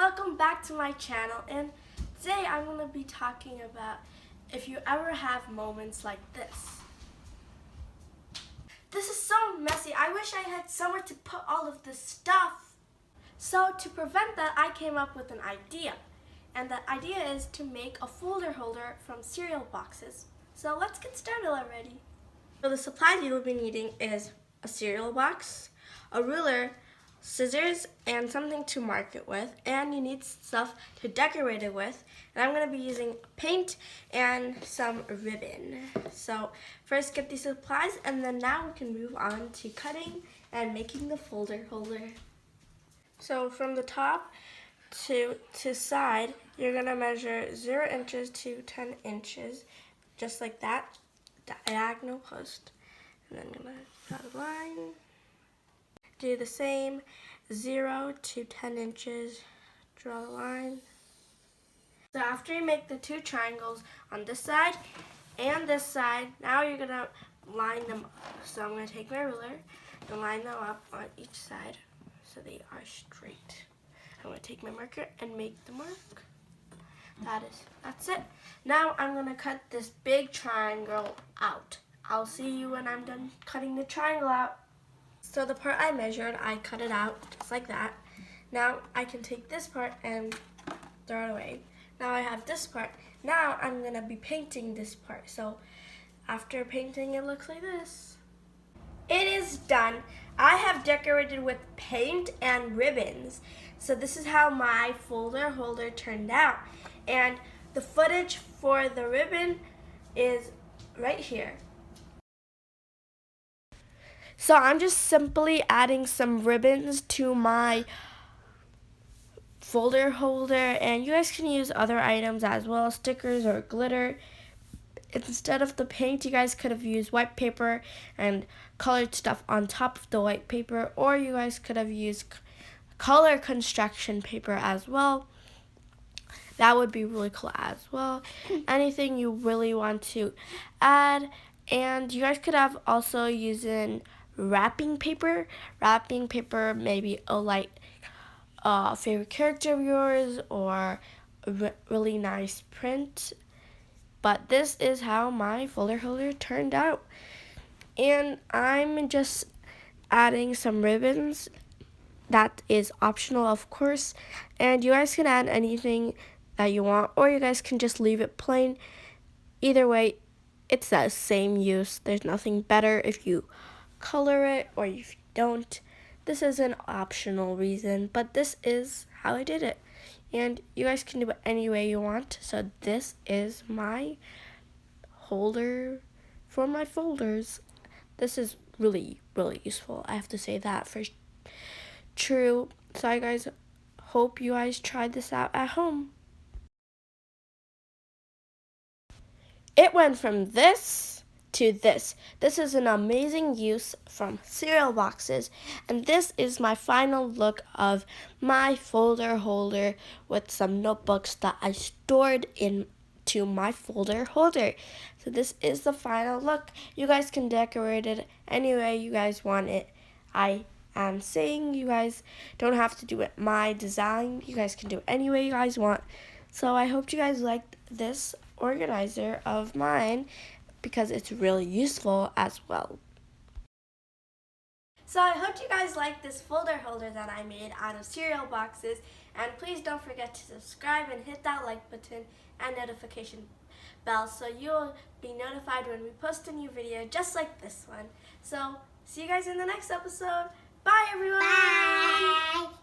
welcome back to my channel, and today I'm going to be talking about if you ever have moments like this. This is so messy. I wish I had somewhere to put all of this stuff. So to prevent that, I came up with an idea. And that idea is to make a folder holder from cereal boxes. So let's get started already. So the supplies you'll be needing is a cereal box, a ruler, scissors, and something to mark it with, and you need stuff to decorate it with, and I'm going to be using paint and some ribbon. So first get these supplies, and then now we can move on to cutting and making the folder holder. So from the top to side, you're going to measure 0 inches to 10 inches, just like that, diagonal post, and then I'm going to draw the line. Do the same, 0 to 10 inches, draw the line. So after you make the 2 triangles on this side and this side, now you're going to line them up. So I'm going to take my ruler and line them up on each side so they are straight. I'm going to take my marker and make the mark. That's it. Now I'm going to cut this big triangle out. I'll see you when I'm done cutting the triangle out. So the part I measured, I cut it out just like that. Now I can take this part and throw it away. Now I have this part. Now I'm going to be painting this part. So after painting, it looks like this. It is done. I have decorated with paint and ribbons. So this is how my folder holder turned out. And the footage for the ribbon is right here. So I'm just simply adding some ribbons to my folder holder, and you guys can use other items as well, stickers or glitter. Instead of the paint, you guys could have used white paper and colored stuff on top of the white paper, or you guys could have used color construction paper as well. That would be really cool as well. Anything you really want to add. And you guys could have also using wrapping paper, maybe a favorite character of yours or a really nice print. But this is how my folder holder turned out. And I'm just adding some ribbons. That is optional, of course. And you guys can add anything that you want, or you guys can just leave it plain. Either way, it's the same use. There's nothing better if you color it or if you don't. This is an optional reason, but this is how I did it. And you guys can do it any way you want. So this is my holder for my folders. This is really, really useful. I have to say that for true. So I guys hope you guys try this out at home. It went from this to this. This is an amazing use from cereal boxes, and this is my final look of my folder holder with some notebooks that I stored into my folder holder. So this is the final look. You guys can decorate it any way you guys want it. I am saying you guys don't have to do it my design. You guys can do it any way you guys want. So I hope you guys liked this organizer of mine because it's really useful as well. So I hope you guys like this folder holder that I made out of cereal boxes, and please don't forget to subscribe and hit that like button and notification bell so you'll be notified when we post a new video just like this one. So see you guys in the next episode. Bye everyone! Bye!